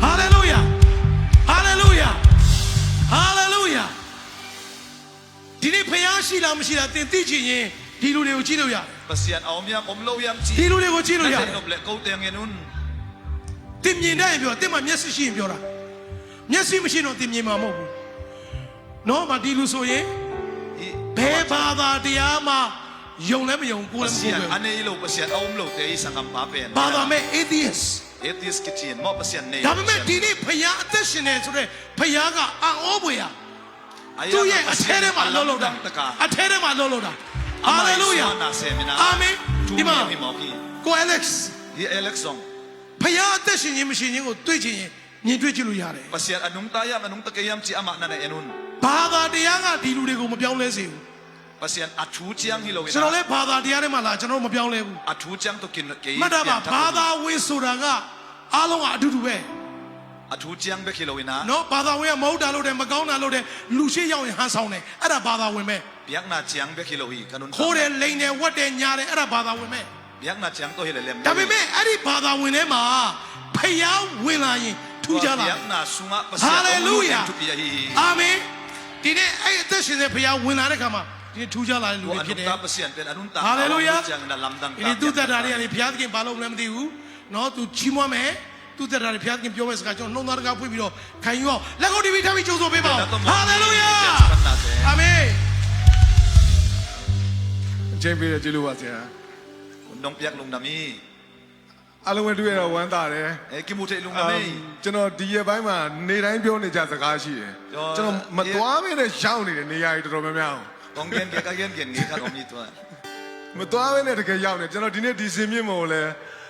Hallelujah. Hallelujah. Hallelujah. ဒီနေ့ဖယားရှိလားမရှိလားသင်သိချင်ရင်ဒီလူတွေကိုကြည့်လို့ရတယ် Pasian aom yam om lo yam chi. ဒီလူတွေကိုကြည့်လို့ရတယ် Nob le ko teng yenun. သင်မြင်တဲ့ရင်ပြောသင်မှာမျက်စိရှိရင်ပြောတာမျက်စိမရှိတော့သင်မြင်မှာမဟုတ်ဘူးနော်မဒီလူဆိုရင်ဘယ်ဘာသာတရားမှယုံလည်းမယုံကိုယ်လည်းမကိုယ် Pasian ဘူး ane lo pasian aom lo te isang am pa pen. ဘာသာမဲ့ atheist Etis kitchen mo pasian ne. ဒါပေမဲ့ဒီနေ့ဖယားအသက်ရှင်နေဆိုတဲ့ဖယားကအံ့ဩဖွယ်ရသူ့ရဲ့အထဲထဲမှာလှုပ်တာအထဲထဲမှာလှုပ်တာ Hallelujah Amen ဒီမှာကို Alex He Alex song. ဖယားအသက်ရှင်ခြင်းမရှိခြင်းကိုတွေ့ချင်ရင်မြင်တွေ့ကြည့်လို့ရတယ် Pasian anung tayam anung takayam chi ama na yenun. ဘာသာတရားကဒီလူတွေကိုမပြောင်းလဲစေဘူး Pasian athu chiang hi lo ကျွန်တော် ina. လည်းဘာသာတရားထဲမှာလာကျွန်တော်မပြောင်းလဲဘူး Athu chiang to kin ke. မှတ်တာပါဘာသာဝင်ဆိုတာကအားလုံးကအတူတူပဲ Athu chiang be ki lo ina. နော်ဘာသာဝင်ကမဟုတ်တာလို့တယ်မကောင်းတာလို့တယ်လူရှိရောက်ရင်ဟန်ဆောင်တယ်အဲ့ဒါဘာသာဝင်ပဲ Biak na chiang be ki lo hi kanun. ခိုးတယ်လိန်တယ်ဝတ်တယ်ညာတယ်အဲ့ဒါဘာသာဝင်ပဲ Biak na chiang to hi le lem. ဒါပေမဲ့အဲ့ဒီဘာသာဝင်ထဲမှာဖယားဝင်လာရင်ထူးခြားလာတယ် Biak na sunga pasian. Hallelujah Tu pi hi. အာမင်ဒီနေ့အဲ့အသက်ရှင်တဲ့ဖယားဝင်လာတဲ့ခါမှာဒီနေ့ထူးခြားလာတဲ့လူ Wo တွေဖြစ်တယ် anung ta pasian pen anung ta. Hallelujah Chiang na lamdang. ဒီနေ့သူသက်တာတွေကနေဘုရားသခင်ဘာလို့လဲမသိဘူးနော်သူချီးမွမ်းမယ်သူသက်တာတွေဘုရားသခင်ပြောမဲ့စကားကျွန်တော်နှုံသားတကားဖွင့်ပြီးတော့ခံယူအောင်လက်ကုပ်တီဗီထားပြီးကြိုးဆိုပေးပါဦး Hallelujah အာမင် အချိန်ပေးရကြည့်လို့ပါဆရာ Nong piak lung nami. အားလုံးပဲတွေ့ရတော့ဝမ်းသာတယ် Ki mu te lung nami. ကျွန်တော်ဒီရက်ပိုင်းမှာနေတိုင်းပြောနေကြစကားရှိတယ်ကျွန်တော်မသွားမင်းနဲ့ရှောင်းနေတယ်နေရာကြီးတော်တော်များများ Kong gen ke ka gen ngi ka om ni to. မသွားမင်းနဲ့တကယ်ရောက်နေကျွန်တော်ဒီနေ့ဒီစင်မြင့်ပေါ်လဲ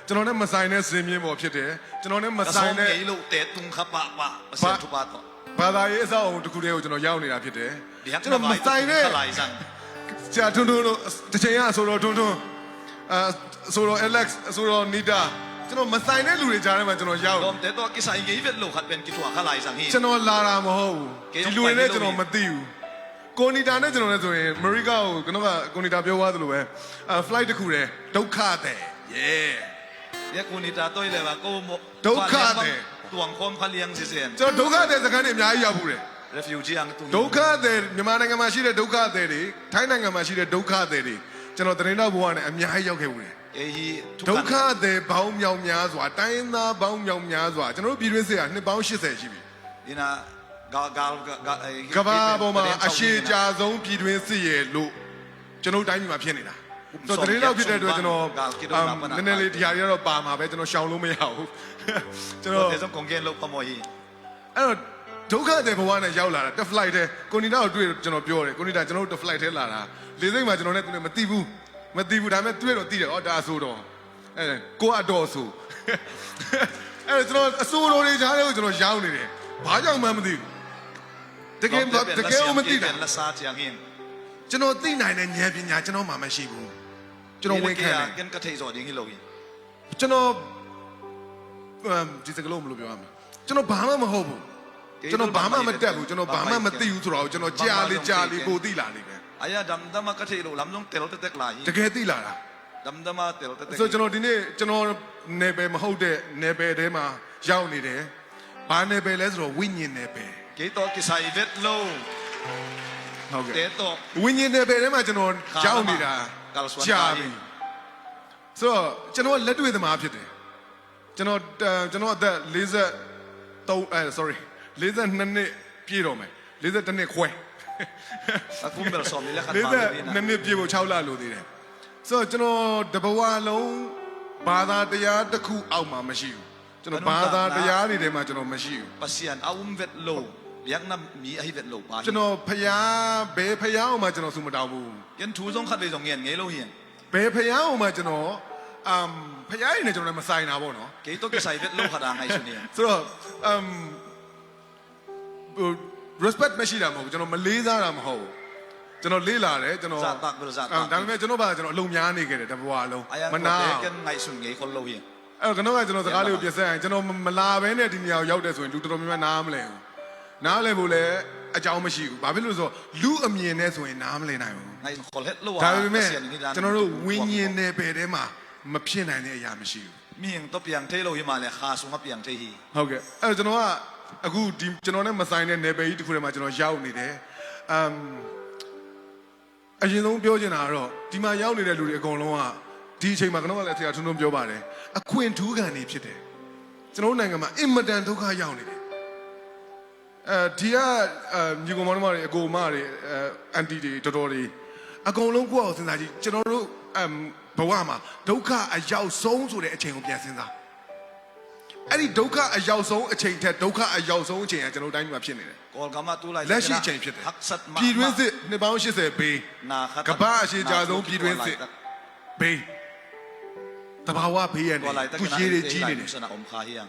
ကျွန်တော်နဲ့မဆိုင်တဲ့စင်မြင့်ပေါ်ဖြစ်တယ်ကျွန်တော်နဲ့မ Ka ဆိုင် song တဲ့ ngi lo te tung kha pa pa. Pasian tu pa to. ဘာသာရေးအဆောက်အအုံတစ်ခုတည်းကိုကျွန်တော်ရောက်နေတာဖြစ်တယ် Biak ကျွန် na တော်မ mai ဆိုင်တဲ့ ka lai sang. ဆရာထွန်းထွန်းတို့တစ်ချိန်ကဆိုတော့ထွန်းထွန်းဆိုတော့ Alex ဆိုတော့ Nita ကျွန်တော်မဆိုင်တဲ့လူတွေကြားထဲမှာကျွန်တော်ရောက် Dom te to ki sai ngi vet lo khat pen ki tu kha lai sang hi. ကျွန်တော်လာတာမဟုတ်ဘူးဒီလူတွေနဲ့ကျွန်တော်မသိဘူးကိုနီတာနဲ့ကျွန်တော်လည်းဆိုရင်အမေရိကကိုကျွန်တော်ကကိုနီတာပြောသွားသလိုပဲflight တစ်ခုတည်းဒုက္ခတဲ့ yeah Ye ku ni ta toi le ba ko mo. Tuang khom kha liang si sen. ကျွန်တော်ဒုက္ခတဲ့စကားနဲ့အများကြီးရောက်ဘူးတယ် Refugee ang tu. ဒုက္ခတဲ့မြန်မာနိုင်ငံမှာရှိတဲ့ဒုက္ခတဲ့တွေထိုင်းနိုင်ငံမှာရှိတဲ့ဒုက္ခတဲ့တွေကျွန်တော်သတင်းတော့ဘဝနဲ့အများကြီးရောက်ခဲ့ဘူးတယ် E hi ဒုက္ခတဲ့ဘောင်းမြောင်များစွာတိုင်းသားဘောင်းမြောင်များစွာကျွန်တော်တို့ပြည်တွင်းစစ်ကနှစ်ပေါင်း80ရှိပြီ Dina ga ကဘာပေါ်မှာအရှိကြဆုံးပြည်တွင်းစစ်ရဲ့လို့ကျွန်တော်တိုင်းပြည်မှာဖြစ်နေတာဆိုတော့တရင်တော့ဖြစ်တဲ့အတွက်ကျွန်တော်နည်းနည်းလေးဒီဟာတွေကတော့ပါမှာပဲကျွန်တော်ရှောင်လို့မရဘူးကျွန်တော် Te song kong gen lo pa mo hi. အဲ့တော့ဒုက္ခတဲ့ဘဝနဲ့ရောက်လာတာတက် flight တဲ့ကိုနီတာကိုတွေ့ကျွန်တော်ပြောတယ်ကိုနီတာကျွန်တော်တို့တက် flight ထဲလာတာလေစိတ်မှာကျွန်တော်နဲ့သူနဲ့မသိဘူးဒါပေမဲ့တွေ့တော့သိတယ်ဩဒါဆိုတော့အဲကိုကတော့ဆိုအဲ့တော့ကျွန်တော်အဆိုးတော်တွေကြားထဲကိုကျွန်တော်ရောက်နေတယ်ဘာကြောင့်မှမသိဘူးတကယ်မသိတာ La sa chiang hin. ကျွန်တော်သိနိုင်တဲ့ဉာဏ်ပညာကျွန်တော်မှမရှိဘူးကျွန်တော်ဝင်ခံတယ် Gen ka thei zo ding hi lo hi. ကျွန်တော်ဒီစကလုံးမလို့ပြောရမှာကျွန်တော်ဘာမှမဟုတ်ဘူးကျွန်တော်ဘာမှမတက်ဘူးကျွန်တော်ဘာမှမသိဘူးဆိုတော့ကျွန်တော်ကြာလေပိုသိလာလိမ့်မယ် Aya dam dam ka thei lo lam long tel te tek lai. တကယ်သိလာတာ Dam dam tel te tek. ဆိုကျွန်တော်ဒီနေ့ကျွန်တော်နယ်ပယ်မဟုတ်တဲ့နယ်ပယ်ထဲမှာရောက်နေတယ်ဘာနယ်ပယ်လဲဆိုတော့ဝိညာဉ်နယ်ပယ် Ke to ki sai vet lo. ဟုတ်ကဲ့ Te to ဝိညာဉ်နယ်ပယ်ထဲမှာကျွန်တော်ရောက်နေတာကြာပြီဆိုတော့ကျွန်တော်လက်တွေ့သမားဖြစ်တယ်ကျွန်တော်အသက်43sorry 42နှစ်ပြည့်တော့မယ်42နှစ်ခွဲ akum ber som le khat 42 ma le na. နှစ်ပြည့်ဖို့6လလိုသေးတယ်ဆိုတော့ကျွန်တော်တဘဝလုံးဘာသာတရားတစ်ခုအောက်မှာမရှိဘူးကျွန်တော်ဘာသာတရားတွေထဲမှာကျွန်တော်မရှိဘူး Pasian aum vet lo. Biak na mi ai vet lo pa. ကျွန်တော်ဖျားဘယ်ဖျားအောင်မှကျွန်တော်ဆုမတောင်းဘူး Gen thu song khat le song ngen nge lo hi. ဘယ်ဖျားအောင်မှကျွန်တော်ဖျားရည်နဲ့ကျွန်တော်လည်းမဆိုင်တာပေါ့နော် Ke to ki sai vet lo khat ngai su ni. ဆိုတော့respect မရှိတာမဟုတ်ဘူးကျွန်တော်မလေးစားတာမဟုတ်ဘူးကျွန်တော်လေးလာတယ်ကျွန်တော် Za tak ber za ဒါ tak. ပေမဲ့ကျွန်တော်ဘာကျွန်တော်အလုံများနေခဲ့တယ်တဘွားလုံး Aya မနာ gen ngai su nge kon lo hi. အဲ့တော့ကျွန်တော်စကားလေးကိုပြဆက်ရင်ကျွန်တော်မလာဘဲနဲ့ဒီနေရာကိုရောက်တယ်ဆိုရင်လူတော်တော်များများနားမလဲဘူးနားလဲဖို့လည်းအကြောင်းမရှိဘူးဘာဖြစ်လို့ဆိုတော့လူအမြင်နဲ့ဆိုရင်နားမလဲနိုင်ဘူး Ngai khol het lo. ဒါပေမဲ့ကျွန်တော်တို့ဝิญဉ်နယ်ပယ်ထဲမှာမဖြစ်နိုင်တဲ့အရာမရှိဘူး มีอย่างตัวเปียงเทโลหิมาเลยคาสูงเปียงเทฮี ဟုတ်ကဲ့အဲ့တော့ကျွန်တော်ကအခုဒီကျွန်တော်နဲ့မဆိုင်တဲ့နယ်ပယ်ကြီးတစ်ခုထဲမှာကျွန်တော်ရောက်နေတယ်အရင်ဆုံးပြောချင်တာကတော့ဒီမှာရောက်နေတဲ့လူတွေအကုန်လုံးကဒီအချိန်မှာကျွန်တော်ကလည်းဆရာထွန်းထွန်းပြောပါတယ်အခွင့်ထူးခံနေဖြစ်တယ်ကျွန်တော်နိုင်ငံမှာအင်မတန်ဒုက္ခရောက်နေတယ်ဒီကညီကောင်မတွေအကိုမတွေအန်တီတွေတော်တော်တွေအကုန်လုံးကိုယ့်အောင်စဉ်းစားကြည့်ကျွန်တော်တို့ဘဝမှာဒုက္ခအရောက်ဆုံးဆိုတဲ့အချိန်ကိုပြန်စဉ်းစားအဲ့ဒီဒုက္ခအရောက်ဆုံးအချိန်ထက်ဒုက္ခအရောက်ဆုံးအချိန်ကကျွန်တော်တိုင်းမှာဖြစ်နေတယ် กอลกามาตุไล လက်ရှိအချိန်ဖြစ်တယ် ฮักซัดมา ပြည်တွင်းစစ်နှစ်ပေါင်း80ဘေး นาค ကမ္ဘာအရှိကြဆုံးပြည်တွင်းစစ်ဘေးတဘာဝဘေးရနေ ตัวไลตะ သူ กัน ရေးတွေ จี ကြီး ไล နေတယ် สนะอมคาฮียัง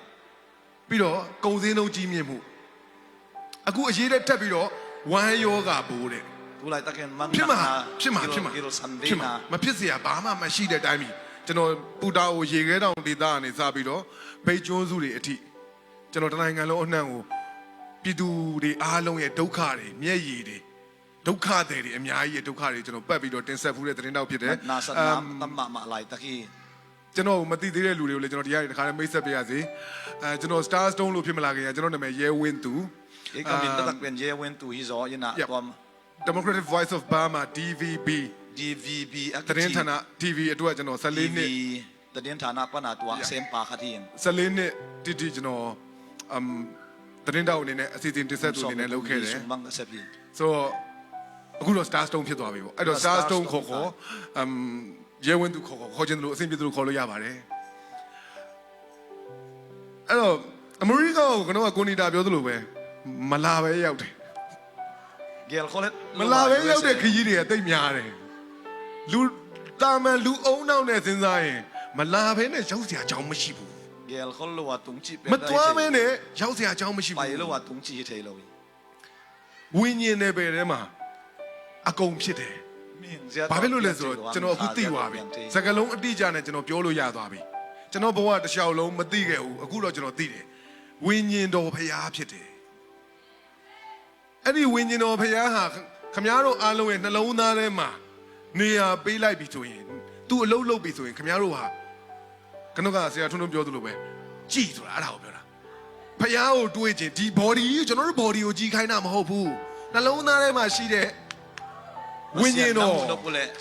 ပြီးတော့ကုန်စည်နှုန်းကြီးမြင့်မှုအခုအရေးတက်ပြီးတော့ဝမ်းယောဂဘိုးတဲ့ ตุไลตะกันมัน ဖြစ်မှာ นะ ဖြစ်မှာဖြစ်မှာ กิโลซันเด ဖြစ်မှာ นา မဖြစ်เสียဘာမှမရှိတဲ့တိုင်းပြီကျွန်တော်ပူတာကိုရေခဲတောင်ဒေသကနေစပြီးတော့ဘိတ်ကျွန်းစုတွေအထိကျွန်တော်တနိုင်ငံလုံးအနှံ့ကိုပြည်သူတွေအားလုံးရဲ့ဒုက္ခတွေမျက်ရည်တွေဒုက္ခတွေအများကြီးရဲ့ဒုက္ခတွေကျွန်တော်ပတ်ပြီးတော့တင်ဆက်ဖူးတဲ့သတင်းတောက်ဖြစ်တယ် นาสันน้ำตัมมะมาไลตะกี ကျွန်တော်မသိသေးတဲ့လူတွေကိုလည်းကျွန်တော်တရားတွေတခါလေးမိတ်ဆက်ပေးရစေကျွန်တော် Star Stone လို့ဖြစ်မလာခင်ကျွန်တော်နာမည်ရဲဝင်းသူ เอกมินตะตักเป็นเยเวนตูฮิซอยินะตัว Democratic Voice of Burma DVB DVB သတင်းဌာန TV အတွက်ကျွန်တော်14နှစ် ตะเดียนฐานะปนาตัวเซมปาคาทีน 14နှစ်တိကျွန်တော်သတင်းတောက်အနေနဲ့အစီအစဉ်တင်ဆက်သူအနေနဲ့လုပ်ခဲ့တယ် ซุงบังกะเซปี ဆိုတော့အခုတော့ Star Stone ဖြစ်သွားပြီပေါ့အဲ့တော့ Star Stone ခေါ်ရဲဝင်းသူခေါ်ခြင်းလို့အဆင်ပြေသူလို့ခေါ်လို့ရပါတယ်အဲ့တော့အမေရိကကိုကျွန်တော်ကကိုနီတာပြောသလိုပဲမလာပဲရောက်တယ် เกลคอเลต မလာပဲရောက်တဲ့ခကြီးတွေကတိတ်များတယ်လူတာမန်လူအုံနောက်နဲ့စဉ်းစားရင်မလာပဲနဲ့ရောက်စရာအကြောင်းမရှိဘူး เกลคอลว่าตุงจิเป็น မတွားပဲနဲ့ရောက်စရာအကြောင်းမရှိ ไป ဘူး แล้วว่าตุงจิเทโล ဝိညာဉ်နယ်ပယ်ထဲမှာအကုန်ဖြစ်တယ်ဘာဖြစ်လို့လဲဆိုတော့ကျွန်တော်အခုသိသွားပြီစကလုံးအတိအကျနဲ့ကျွန်တော်ပြောလို့ရသွားပြီကျွန်တော်ဘဝတစ်လျှောက်လုံးမသိခဲ့ဘူးအခုတော့ကျွန်တော်သိတယ်ဝိညာဉ်တော်ဖရားဖြစ်တယ်အဲ့ဒီဝိညာဉ်တော်ဖရားဟာခမည်းတော်အားလုံးရဲ့နှလုံးသားထဲမှာနေရာပေးလိုက်ပြီဆိုရင်သူ့အလုပ်လုပ်ပြီဆိုရင်ခမည်းတော်ဟာခဏကဆရာထွန်းထွန်းပြောသလိုပဲကြည်ဆိုတာအဲ့ဒါကိုပြောတာဖရားကိုတွေးခြင်းဒီ body ကိုကျွန်တော်တို့ body ကိုကြည်ခိုင်းတာမဟုတ်ဘူးနှလုံးသားထဲမှာရှိတဲ့ဝိညာဉ်တော်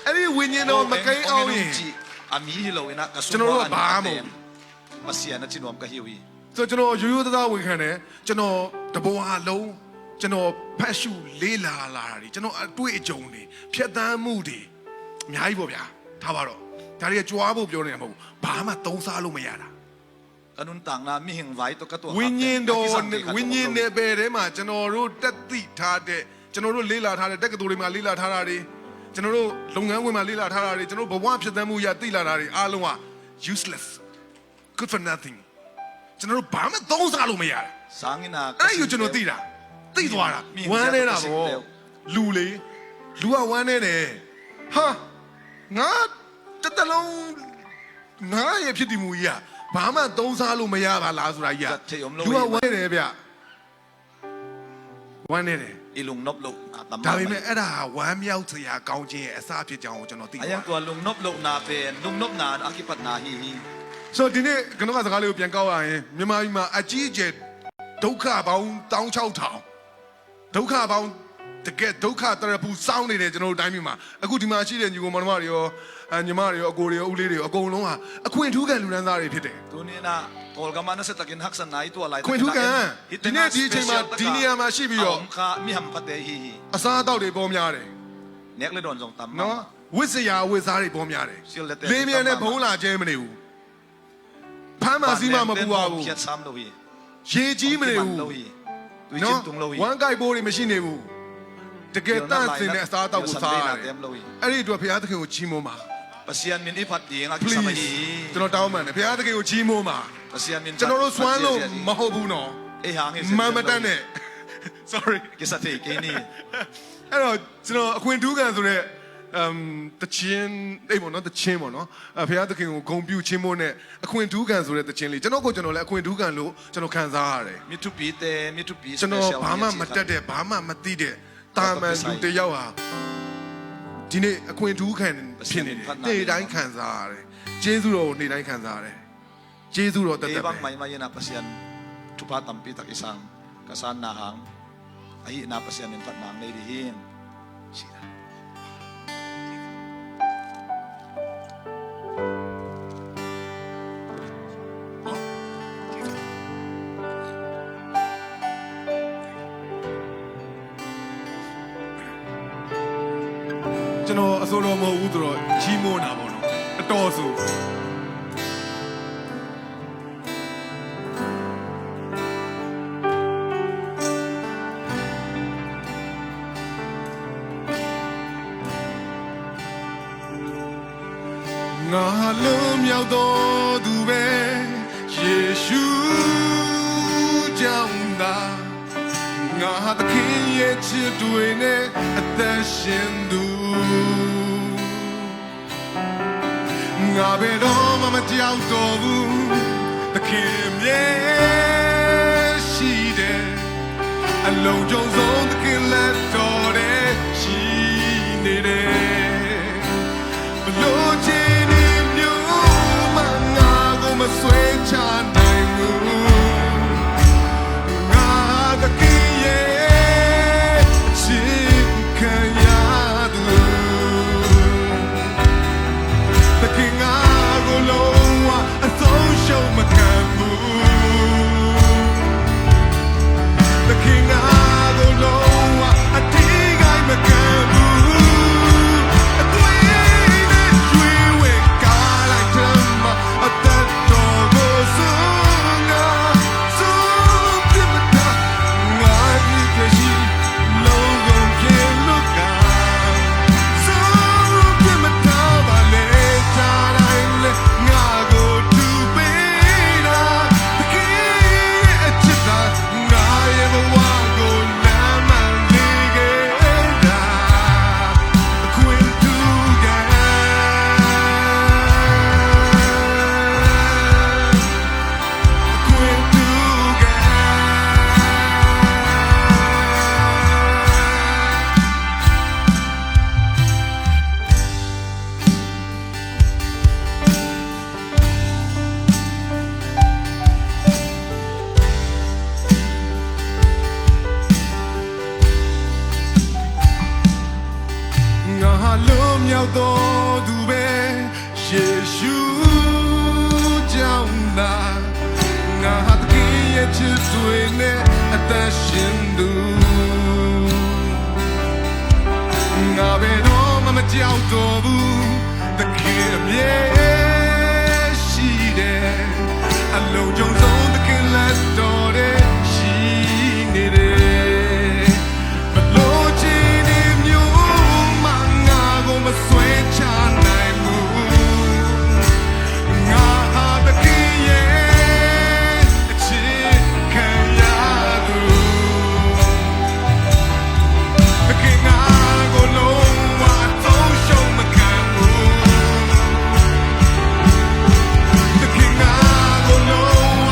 အဲ့ဒီဝိညာဉ်တော်မကိန်းအောင်ရင် อามีฮิโลนะกะซุ ကျွန်တော်တို့ကဘာမှမဟုတ် มาเสียนะจินวมกะฮิวี ဆိုကျွန်တော်ရိုးရိုးသားသားဝန်ခံတယ်ကျွန်တော်တဘောဟာလုံးကျွန်တော်ဖတ်ရှုလေးလာတာတွေကျွန်တော်အတွေ့အကြုံတွေဖြတ်သန်းမှုတွေအများကြီးပေါ့ဗျာထားပါတော့ဒါတွေကကြွားဖို့ပြောနေတာမဟုတ်ဘူးဘာမှသုံးစားလို့မရတာ กะนุนต่างนะมีหิงไว้ตัวกะตัว ဝိညာဉ်တော်ဝိညာဉ်နယ်ပယ်ထဲမှာကျွန်တော်တို့တက်သိထားတဲ့ကျွန်တော်တို့လေးလာထားတဲ့တက္ကသိုလ်တွေမှာလေးလာထားတာတွေကျွန်တော်တို့လုပ်ငန်းဝင်မှာလေးလာထားတာတွေကျွန်တော်တို့ဘဝဖြတ်သန်းမှုရသိလာတာတွေအားလုံးက useless good for nothing ကျွန်တော်တို့ဘာမှသုံးစားလို့မရတာ สางินา အဲ့ဒီကိုကျွန်တော်သိတာသိသွားတာဝမ်းနေတာပေါ့လူလေလူကဝမ်းနေတယ်ဟာငါတလုံးငါရဲ့ဖြစ်တည်မှုကြီးကဘာမှသုံးစားလို့မရပါလားဆိုတာကြီးကလူကဝမ်းနေတယ်ဗျဝမ်းနေတယ် อีลุงนบลุตำ ဒါပေမဲ့အဲ့ဒါဝမ်းမြောက်စရာကောင်းခြင်းရဲ့အစဖြစ်ကြောင်းကိုကျွန်တော်သိ อา သွား ยังตัวลุงนบลุนาเป็นลุงนบนาอากิปัตนาฮีฮี ဆိုတော့ဒီနေ့ကျွန်တော်ကစကားလေးကိုပြန်ကောက်ရရင်မြန်မာပြည်မှာအကြီးအကျယ်ဒုက္ခပေါင်း16000ဒုက္ခပေါင်းတကယ်ဒုက္ခတရပူစောင်းနေတယ်ကျွန်တော်တို့တိုင်းပြည်မှာအခုဒီမှာရှိတဲ့ညီကောင်မောင်နှမတွေရောညီမတွေရောအကိုတွေရောဦးလေးတွေရောအကုန်လုံးဟာအခွင့်ထူးခံလူဒန်းသားတွေဖြစ်တယ် ตัวนี้นะโกลกามานะเสตะกินฮักสันไนตัวอะไร ခွင့်ထူးခံဒီနေ့ဒီအချိန်မှာဒီနေရာမှာရှိပြီးတော့ คามีหัมพัตเตฮีฮี အစားအသောက်တွေပေါ်များတယ် เนกเลยโดนจงตำ နော်ဝစ်စရာဝစ်စားတွေပေါ်များတယ် ရှင်းလက်တဲ့ လင်းမြန်နဲ့ဘုံလာကျဲမနေဘူးဖမ်းမစီမမပူပါဘူး เขียดซ้ำလို့ฮี ရေကြီးမနေဘူး လို့ฮีตุยจิ နော် นตุงလို့ฮี ဝမ်းကိုက်ပိုးတွေမရှိနေဘူးတကယ်တန့်စင်တဲ့အစားအသောက်ကိုစားရတယ်အဲ့ဒီအတွက်ဘုရားသခင်ကိုချီးမွမ်းပါ ปะเซียนมินอีพัดดีงากิ please สมัย ကျွန်တော်တောင်းပန်တယ်ဘုရားသခင်ကိုချီးမွမ်းပါ ปะเซียนมิน ကျွန်တော်တို့စွမ်းလို့မဟုတ်ဘူးနော် เอ้หางเอ မမတတ်နဲ့ sorry กิสเตเกนี่ အဲ့တော့ကျွန်တော်အခွင့်ထူးခံဆိုတဲ့တချင်းအိမ်ပေါ့နော်တချင်းပေါ့နော်ဘုရားသခင်ကိုဂုဏ်ပြုချင်းမို့နဲ့အခွင့်ထူးခံဆိုတဲ့တချင်းလေးကျွန်တော်ကိုကျွန်တော်လည်းအခွင့်ထူးခံလို့ကျွန်တော်ခံစားရတယ် มิทุปีเตมิทุปี ကျွန်တော်ဘာမှမတက်တဲ့ဘာမှမသိတဲ့တာမန်လူတစ်ယောက်ဟာဒီနေ့အခွင့်ထူးခံဖြစ်နေတယ်နေ့တိုင်းခံစားရတယ်ကျေးဇူးတော်ကိုနေ့တိုင်းခံစားရတယ် ကျေးဇူးတော်တတ်တတ် Ibang may mayan na pasyan tupa tampi tak isang kasan nahang ay na pasyan ng patnang nailihin. Sila. ကျွန်တော်အစိုးရမဟုတ်ဘူးဆိုတော့ကြီးမွန်းတာပေါ့နော်အတော်ဆိုငါလုံးမြောက်တော်သူပဲယေရှုကြောင့်သာငါသခင်ရဲ့ချစ်တွေနဲ့အသက်ရှင်သူငါဘယ်တော့မှမကြောက်တော့ဘူးသခင်မြဲရှိတယ်အလုံးစုံဆုံးသခင်လက်တော်တဲ့ရှိနေတယ်ဘလို့ချင်နေမျိုးမငါကိုမဆွဲချနိုင်ဘူးငါသခင်ရဲ့ချစ်ခံရသူသခင်ငါကိုလုံးဝအဆုံးရှုံးမခံဘူးသခင်ငါကိုလုံးဝအတိတ်ကိုမခံဘူးအသွေးနဲ့ရွှေဝဲကားလိုက်တယ်မှာအသက်တော်ကိုဆုံးငါဆုံးပြမတာငါဒီကရှိလုံးကုန်ပြေလို့ကဆုံးပြမတာပါလေချာတိုင်းလေငါကိုတူပေးတာသခင်ရဲ့အချစ်သာငါရဲ့ဘဝကိုလမ်းမှန်လေးခဲ့တာအခွင့်တူကန်အခွင့်တူကန်ငါလုံးမြောက်တော်သူပဲယေရှုကြောင့်သာငါသခင်ရဲ့ချစ်တွေနဲ့အသက်ရှင်သူငါဘယ်တော့မှမကြောက်တော့ဘူးသခင်အမြဲရှိတယ်အလုံးစုံဆုံးသခင်လက်တော်တဲ့ရှိနေတယ်ဘလို့ချင်နေမျိုးမငါကိုမဆွဲချနိုင်ဘူးငါဟာသခင်ရဲ့အချစ်ခံရသူသခင်ငါကိုလုံးဝသုံးရှုံးမခံဘူးသခင်ငါကိုလုံးဝ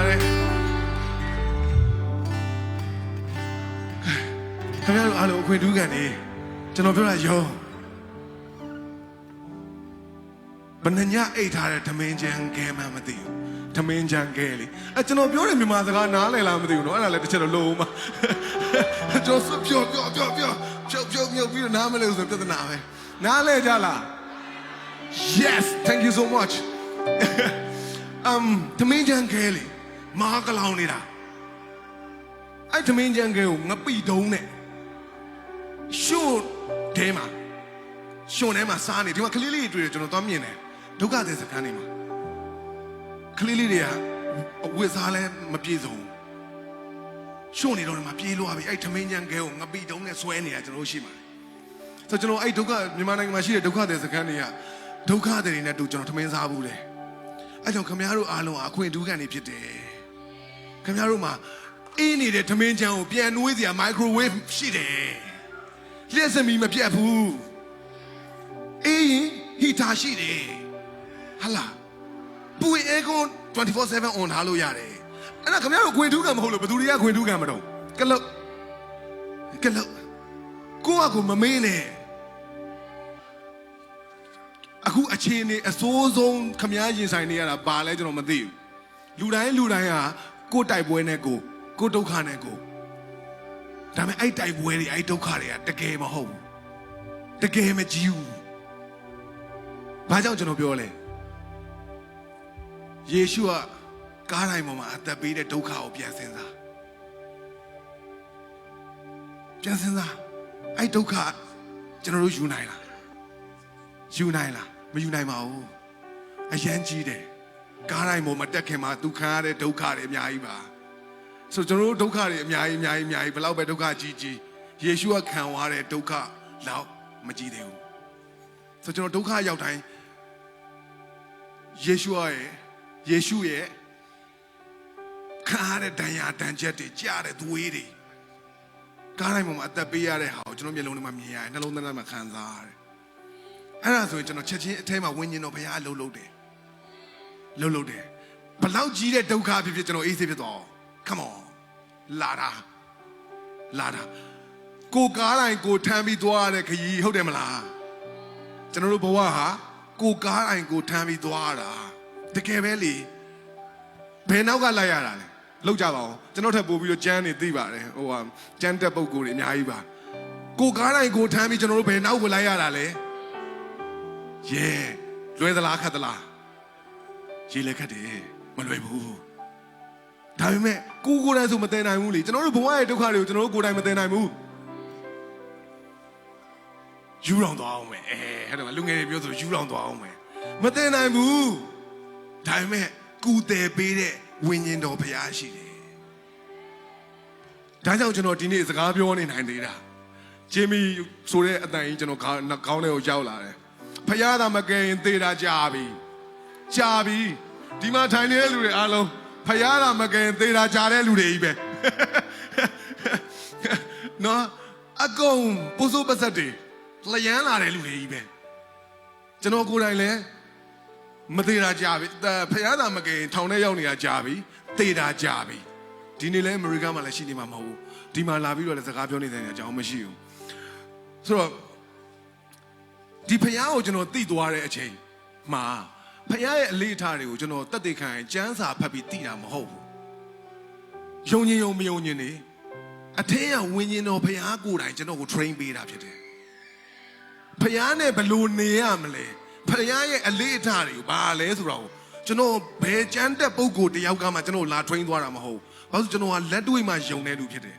ပါတယ်ခင်ဗျားတို့အားလုံးအခွင့်ထူးခံနေကျွန်တော်ပြောတာယောဘယ်နှညအိတ်ထားတဲ့သမင်းချမ်းကဲမှမသိဘူးသမင်းချမ်းကဲလေကျွန်တော်ပြောတဲ့မြန်မာစကားနားလည်လားမသိဘူးเนาะအဲ့ဒါလည်းတစ်ချက်တော့လုံးမကျွန်တော်ပြောမြုပ်ပြီးတော့နားမလဲဆိုပြဿနာပဲနားလဲကြလား Yes thank you so much သမင်းချမ်းကဲလေမာကလောင်နေတာအဲ့သမင်းချမ်းကဲကိုငပိတုံးနဲ့ရှုထဲမှာစားနေဒီမှာကလေးလေးတွေတွေ့တယ်ကျွန်တော်သွားမြင်တယ်ဒုက္ခသည်စခန်းတွေမှာကလေးလေးတွေကဝစ်စားလဲမပြေဆုံးရှုနေတော့ဒီမှာပြေးလို့ရပြီအဲ့သမင်းချမ်းကဲကိုငပိတုံးနဲ့ဆွဲနေတာကျွန်တော်ရှိပါတယ်ဆိုတော့ကျွန်တော်အဲ့ဒုက္ခမြန်မာနိုင်ငံမှာရှိတဲ့ဒုက္ခသည်စခန်းတွေကဒုက္ခသည်တွေနဲ့တူကျွန်တော်သမင်းစားဘူးလေအဲ့ကြောင့်ခင်ဗျားတို့အားလုံးအခွင့်အထူးခံနေဖြစ်တယ်ခင်ဗျားတို့မှာအေးနေတဲ့သမင်းချမ်းကိုပြန်နှွေးစရာ microwave ရှိတယ်လျှက်စမီမပြတ်ဘူးအေးရင်ဟီတာရှိတယ်ဟာလားပူအေကွန်24/7 on ထားလို့ရတယ်အဲ့ဒါခင်ဗျားတို့ခွင့်ထူးခံမဟုတ်လို့ဘယ်သူတွေကခွင့်ထူးခံမတော့ကလုတ်ကိုကမမေးနဲ့အခုအခြေအနေအစိုးဆုံးခမားရင်ဆိုင်နေရတာဘာလဲကျွန်တော်မသိဘူးလူတိုင်းဟာကိုယ်တိုက်ပွဲနဲ့ကိုဒုက္ခနဲ့ကိုဒါပေမဲ့အဲ့တိုက်ပွဲတွေအဲ့ဒုက္ခတွေကတကယ်မဟုတ်ဘူးတကယ်မကြီးဘူးဘာကြောင့်ကျွန်တော်ပြောလဲယေရှုကကားတိုင်းပေါ်မှာအသက်ပေးတဲ့ဒုက္ခကိုပြန်စဉ်းစားအဲ့ဒုက္ခကျွန်တော်တို့ယူနိုင်လားမယူနိုင်ပါဘူးအရန်ကြီးတယ်ကားတိုင်းပေါ်မှာတက်ခင်မှာဒုက္ခရတဲ့ဒုက္ခတွေအများကြီးပါဆိုကျွန်တော်တို့ဒုက္ခတွေအများကြီးဘယ်လောက်ပဲဒုက္ခကြီးယေရှုကခံသွားတဲ့ဒုက္ခလောက်မကြီးသေးဘူးဆိုကျွန်တော်ဒုက္ခရောက်တိုင်းယေရှုရဲ့ခံရတဲ့ဒဏ်ရာဒဏ်ချက်တွေကြားတဲ့သွေးတွေကားတိုင်းပေါ်မှာအသက်ပေးရတဲ့ဟာကိုကျွန်တော်မျက်လုံးထဲမှာမြင်ရတယ်နှလုံးသားထဲမှာခံစားရတယ်အဲ့ဒါဆိုရင်ကျွန်တော်ချက်ချင်းအထဲမှာဝိညာဉ်တော်ဘုရားလှုပ်တယ်ဘလောက်ကြီးတဲ့ဒုက္ခဖြစ်ကျွန်တော်အေးဆေးဖြစ်သွားအောင် come on လာတာကိုကားတိုင်းကိုထမ်းပြီးသွားရတဲ့ခရီးဟုတ်တယ်မလားကျွန်တော်တို့ဘဝဟာကိုကားတိုင်းကိုထမ်းပြီးသွားရတာတကယ်ပဲလေဘယ်နောက်ကလိုက်ရတာလဲလောက်ကြပါအောင်ကျွန်တော်ထပ်ပို့ပြီးတော့ကျမ်းနေသိပါတယ်ကျမ်းတက်ပုဂ္ဂိုလ်တွေအများကြီးပါကိုကားတိုင်းကိုထမ်းပြီးကျွန်တော်တို့ဘယ်နောက်ကိုလိုက်ရတာလဲလွယ်သလားခက်သလားရေးလက်ခက်တယ်မလွယ်ဘူးဒါပေမဲ့ကိုယ်တိုင်ဆိုမတည်နိုင်ဘူးလေကျွန်တော်တို့ဘဝရဲ့ဒုက္ခတွေကိုကျွန်တော်တို့ကိုယ်တိုင်မတည်နိုင်ဘူးယူလောင်သွားအောင်မယ်အဲ့ဒါလူငယ်တွေပြောဆိုယူလောင်သွားအောင်မယ်မတည်နိုင်ဘူးဒါပေမဲ့ကူတည်ပေးတဲ့ဝိညာဉ်တော်ဘုရားရှိတယ်ဒါကြောင့်ကျွန်တော်ဒီနေ့စကားပြောနေနိုင်သေးတာဂျေမီဆိုတဲ့အတန်ကြီးကျွန်တော်ခေါင်းထဲကိုရောက်လာတယ်ဖယားသာမကယ်ရင်သေတာကြာပြီဒီမှာထိုင်နေတဲ့လူတွေအားလုံးဖယားသာမကယ်ရင်သေတာကြာတဲ့လူတွေကြီးပဲနော်အကုန်ပုစုပစက်တွေလျန်းလာတဲ့လူတွေကြီးပဲကျွန်တော်ကိုယ်တိုင်လည်းမသေးတာကြာပြီဖယားသာမကယ်ရင်ထောင်ထဲရောက်နေတာကြာပြီသေတာကြာပြီဒီနေ့လဲအမေရိကန်မှာလည်းရှိနေမှာမဟုတ်ဘူးဒီမှာလာပြီးတော့လည်းစကားပြောနေတဲ့အကြောင်းမရှိဘူးဆိုတော့ဒီဖယားကိုကျွန်တော်သိသွားတဲ့အချိန်မှာဖယားရဲ့အလေးထားတွေကိုကျွန်တော်တက်သိခံရင်ကျမ်းစာဖတ်ပြီးသိတာမဟုတ်ဘူးယုံမယုံနေအထင်းကဝิญဉ်တော်ဖယားကိုယ်တိုင်ကျွန်တော်ကို train ပေးတာဖြစ်တယ်ဖယားနဲ့ဘယ်လိုနေရမလဲဖယားရဲ့အလေးထားတွေကိုဘာလဲဆိုတော့ကျွန်တော်ဘယ်ကျမ်းတက်ပုဂ္ဂိုလ်တယောက်ကမှကျွန်တော်လာ train သွားတာမဟုတ်ဘူးဘာလို့ကျွန်တော်ကလက်တွေ့မှယုံနေသူဖြစ်တယ်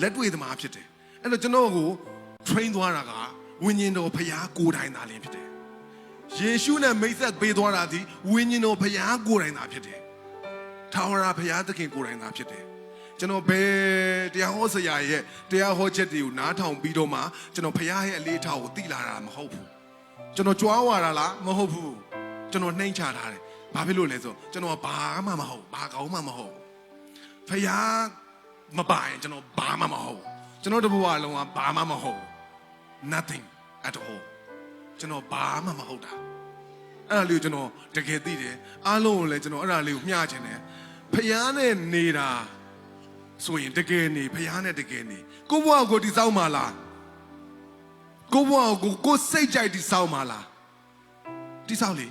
လက်တွေ့သမားဖြစ်တယ်အဲ့တော့ကျွန်တော်ကို train သွားတာကဝိညာဉ်တော်ဖယားကိုယ်တိုင်သာလင်းဖြစ်တယ်ယေရှုနဲ့မိတ်ဆက်ပေးသွားတာဒီဝိညာဉ်တော်ဖယားကိုယ်တိုင်သာဖြစ်တယ်ထာဝရဖယားသခင်ကိုယ်တိုင်သာဖြစ်တယ်ကျွန်တော်ဘယ်တရားဟောဆရာရဲ့တရားဟောချက်တွေကိုနားထောင်ပြီးတော့မှကျွန်တော်ဖယားရဲ့အလေးထားကိုသိလာတာမဟုတ်ဘူးကျွန်တော်ကြွားဝါတာလားမဟုတ်ဘူးကျွန်တော်နှိမ့်ချထားတယ်ဘာဖြစ်လို့လဲဆိုကျွန်တော်ဘာမှမဟုတ်ဘာကောင်းမှမဟုတ်ဖယားမပိုင်ကျွန်တော်ဘာမှမဟုတ်ကျွန်တော်တဘွားလုံးကဘာမှမဟုတ် nothing at all ကျွန်တော်ဘာမှမဟုတ်တာ အဲ့ဒါလေးကိုကျွန်တော်တကယ်သိတယ်အားလုံးကိုလည်းကျွန်တော်အဲ့ဒါလေးကိုမျှချင်တယ်ဖယားနဲ့နေတာဆိုရင်တကယ်နေဖယားနဲ့တကယ်နေကိုဘွားကိုဒီစောင်းပါလားကိုဘွားကိုစိတ်ကြိုက်ဒီစောင်းပါလားဒီစောင်းလေ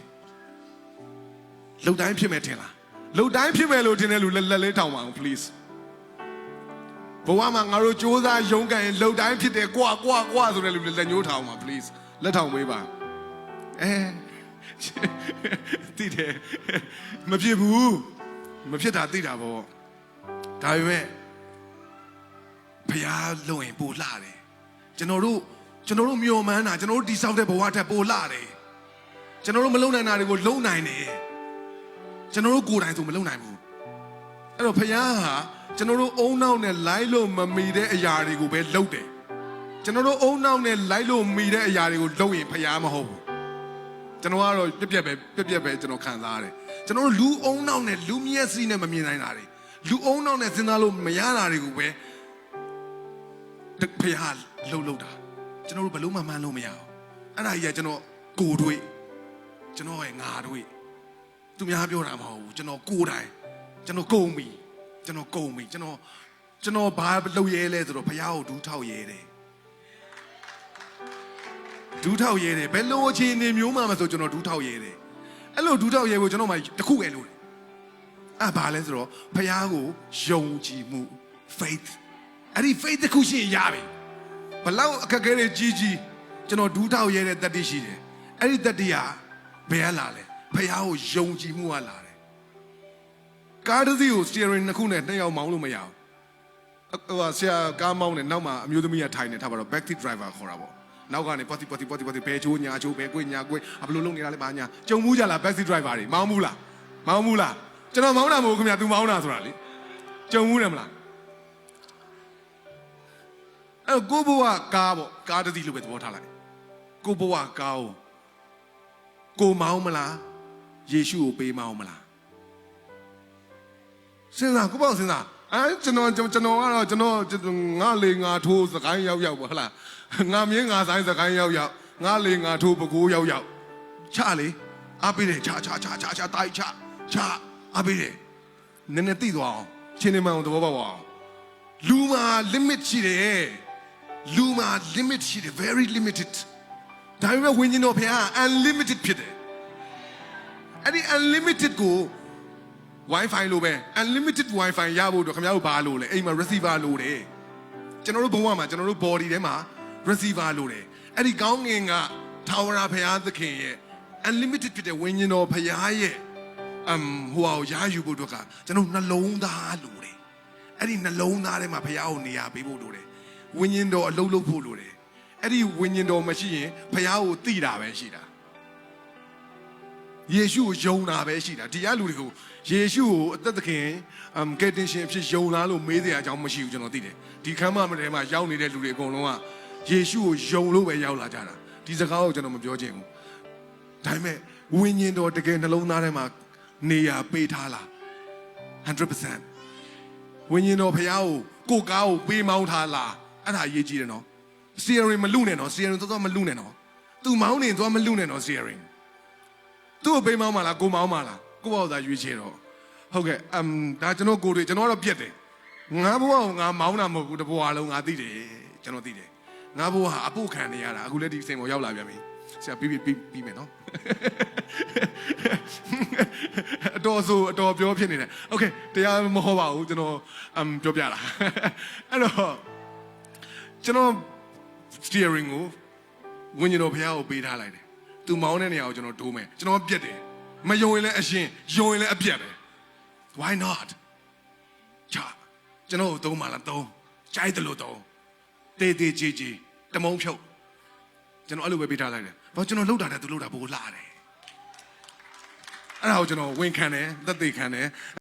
လှုပ်တိုင်းဖြစ်မယ်ထင်လားလှုပ်တိုင်းဖြစ်မယ်လို့ထင်တဲ့လူလက်လေးထောင်ပါအောင် please ဘဝမှာငါတို့စ조사ရုန်းကန်ရင်လှုပ်တိုင်းဖြစ်တယ်ကွာဆိုတဲ့လူလက်ညှိုးထောင်ပါ please လက်ထောင်ပေးပါတိတယ်မဖြစ်ဘူးမဖြစ်တာသိတာပေါ့ဒါပေမဲ့ဘုရားလုံရင်ပို့လှတယ်ကျွန်တော်တို့မျှော်မှန်းတာကျွန်တော်တို့ဒီဆောက်တဲ့ဘဝထက်ပို့လှတယ်ကျွန်တော်တို့မလုံနိုင်တာတွေကိုလုံနိုင်တယ်ကျွန်တော်တို့ကိုယ်တိုင်ဆိုမလုံနိုင်ဘူးအဲ့တော့ဘုရားဟာကျွန်တော်တို့အုံနောက်နဲ့လိုက်လို့မမီတဲ့အရာတွေကိုပဲလုပ်တယ်ကျွန်တော်တို့အုံနောက်နဲ့လိုက်လို့မီတဲ့အရာတွေကိုလုပ်ရင်ဘုရားမဟုတ်ဘူးကျွန်တော်ကတော့ပြက်ပဲကျွန်တော်ခံစားရတယ်ကျွန်တော်တို့လူအုံနောက်နဲ့လူမျက်စိနဲ့မမြင်နိုင်တာတွေလူအုံနောက်နဲ့စဉ်းစားလို့မရတာတွေကိုပဲဖယားလှုပ်တာကျွန်တော်တို့ဘလို့မှမှန်းလို့မရအောင်အဲ့ဒါကြီးကကျွန်တော်ကိုယ်တွေ့ကျွန်တော်ရဲ့ငါတွေ့သူများပြောတာမဟုတ်ဘူးကျွန်တော်ကိုယ်တိုင်ကျွန်တော်ကုန်ပြီကျွန်တော်ဘာလုပ်ရဲလဲဆိုတော့ဖယားကိုဒူးထောက်ရဲတယ်ဒူးထောက်ရဲတယ်ဘယ်လိုအခြေအနေမျိုးမှမဆိုကျွန်တော်ဒူးထောက်ရဲတယ်အဲ့လိုဒူးထောက်ရဲဖို့ကျွန်တော်မှတခုပဲလို့အဲ့ဘာလဲဆိုတော့ဖယားကိုယုံကြည်မှု faith အဲ့ဒီ faith တခုရှိရင်ရပြီဘလောက်အခက်အခဲတွေကြီးကျွန်တော်ဒူးထောက်ရဲတဲ့တတိရှိတယ်အဲ့ဒီတတိဟာဘယ်ကလာလဲဖယားကိုယုံကြည်မှုကလာတယ်ကားတစ်စီးကို steering နှစ်ခုနဲ့နှစ်ယောက်မောင်းလို့မရဘူးဟိုဆရာကားမောင်းနေနောက်မှာအမျိုးသမီးကထိုင်နေထားပါတော့ backseat driver ခေါ်တာပေါ့နောက်ကနေပတ်ဘဲချိုးညာချိုးဘဲကွေးညာကွေးဘယ်လိုလုပ်နေတာလဲဘာညာကြုံမှုကြလား backseat driver တွေမောင်းမှုလားကျွန်တော်မောင်းတာမဟုတ်ခင်ဗျာ तू မောင်းတာဆိုတာလေကြုံမှုတယ်မလားအဲ့ကိုဘဝကားပေါ့ကားတစ်စီးလို့ပဲသဘောထားလိုက်ကိုဘဝကားကိုမောင်းမလားယေရှုကိုပေးမောင်းမလားစဉ်းစားကိုပေါ့စဉ်းစားကျွန်တော်ကတော့ငါလေငါထိုးစကိုင်းရောက်ပေါ့ဟလားငါမြင်းငါဆိုင်စကိုင်းရောက်ငါလေငါထိုးပကိုးရောက်ချလေအားပေးတယ်ချတိုက်ချအားပေးတယ်နည်းနည်းသိသွားအောင်ချင်းနေမှအောင်သဘောပေါက်အောင်လူမှာ limit ရှိတယ် very limited ဒါပေမဲ့ဝိညာဉ်တော်ဖခင် unlimited ဖြစ်တယ်အဲ့ဒီ unlimited ကို Wi-Fi လို့ပဲ unlimited Wi-Fi ရဖို့တော့ခင်ဗျားတို့ဘာလို့လဲအိမ်မှာ receiver လို့တယ်ကျွန်တော်တို့ဘဝမှာကျွန်တော်တို့ body ထဲမှာ receiver လို့တယ်အဲ့ဒီကောင်းငင်ကထာဝရဘုရားသခင်ရဲ့ unlimited ဖြစ်တဲ့ဝိညာဉ်တော်ဘုရားရဲ့ဟိုဟာကိုရယူဖို့တော့ကကျွန်တော်နှလုံးသားလို့တယ်အဲ့ဒီနှလုံးသားထဲမှာဘုရားကိုနေရာပေးဖို့လို့တယ်ဝိညာဉ်တော်အလုံးလုံးဖို့လို့တယ်အဲ့ဒီဝိညာဉ်တော်မရှိရင်ဘုရားကိုသိတာပဲရှိတာယေရှုကိုယုံတာပဲရှိတာဒီအလူတွေကိုယေရှုကိုအသက်သခင်ကယ်တင်ရှင်ဖြစ်ယုံလားလို့မေးတဲ့အကြောင်းမရှိဘူးကျွန်တော်သိတယ်ဒီခမ်းမထဲမှာရောက်နေတဲ့လူတွေအကုန်လုံးကယေရှုကိုယုံလို့ပဲရောက်လာကြတာဒီစကားကိုကျွန်တော်မပြောချင်ဘူးဒါပေမဲ့ဝိညာဉ်တော်တကယ်နှလုံးသားထဲမှာနေရာပေးထားလား 100% ဝိညာဉ်တော်ဖခင်ကိုကားကိုပေးမောင်းထားလားအဲ့ဒါအရေးကြီးတယ်နော် steering မလူနဲ့နော် steering တော့မလူနဲ့နော် तू မောင်းနေတော့မလူနဲ့နော် steering သူ့ကိုပေးမောင်းမလားကိုမောင်းမလားကိုပေါ့သာရွေးချယ်တော့ဟုတ်ကဲ့ဒါကျွန်တော်ကိုတွေကျွန်တော်တော့ပြက်တယ်ငါဘဝကိုငါမောင်းတာမဟုတ်ဘူးတဘဝလုံးငါသိတယ်ကျွန်တော်သိတယ်ငါဘဝဟာအဖို့ခံနေရတာအခုလည်းဒီစိန်ပေါ်ရောက်လာပြန်ပြီဆရာပြီးမယ်နော်အတော်ပြောဖြစ်နေတယ်โอเคတရားမဟုတ်ပါဘူးကျွန်တော်ပြောပြတာအဲ့တော့ကျွန်တော် steering ကိုဝိညာဉ်တော်ဘုရားကိုပေးထားလိုက်တယ်သူမောင်းတဲ့နေရာကိုကျွန်တော်ဒိုးမယ်ကျွန်တော်ပြက်တယ်မယုံရင်လည်းအရှင်ယုံရင်လည်းအပြက်ပဲ why not ချာကျွန်တော်သုံးပါလားသုံးကြိုက်တယ်လို့သုံးတေးကြီးတမုံဖြုတ်ကျွန်တော်အဲ့လိုပဲပေးထားလိုက်တယ်ဘာကျွန်တော်လှုပ်တာနဲ့သူလှုပ်တာပိုလာတယ်အဲ့ဒါကိုကျွန်တော်ဝန်ခံတယ်သက်သေခံတယ်